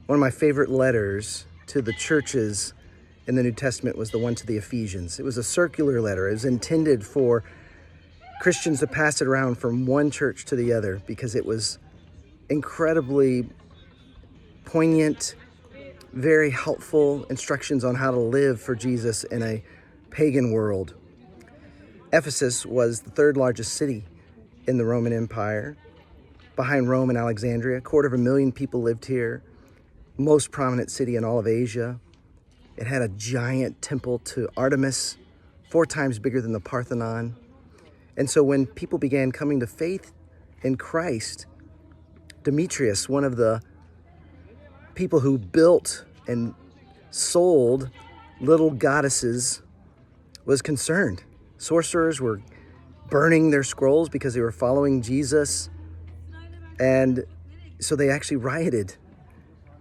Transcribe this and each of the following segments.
One of my favorite letters to the churches in the New Testament was the one to the Ephesians. It was a circular letter. It was intended for Christians to pass it around from one church to the other because it was incredibly poignant, very helpful instructions on how to live for Jesus in a pagan world. Ephesus was the third largest city in the Roman Empire, behind Rome and Alexandria. 250,000 people lived here. Most prominent city in all of Asia. It had a giant temple to Artemis, 4 times bigger than the Parthenon. And so when people began coming to faith in Christ, Demetrius, one of the people who built and sold little goddesses, was concerned. Sorcerers were burning their scrolls because they were following Jesus. And so they actually rioted.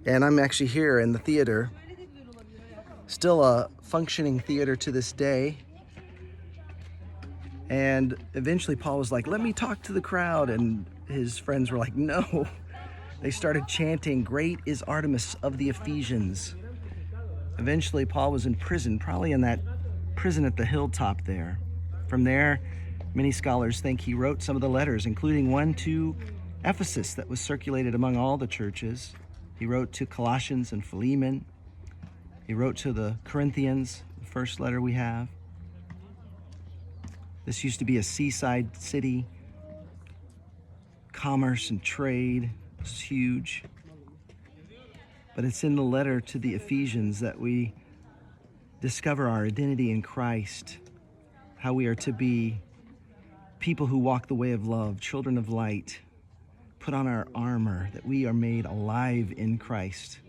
And I'm actually here in the theater, still a functioning theater to this day. And eventually Paul was like, let me talk to the crowd. And his friends were like, no. They started chanting, great is Artemis of the Ephesians. Eventually Paul was in prison, probably in that prison at the hilltop there. From there, many scholars think he wrote some of the letters, including one to Ephesus that was circulated among all the churches. He wrote to Colossians and Philemon. He wrote to the Corinthians, the first letter we have. This used to be a seaside city. Commerce and trade was huge. But it's in the letter to the Ephesians that we discover our identity in Christ, how we are to be people who walk the way of love, children of light, put on our armor, that we are made alive in Christ.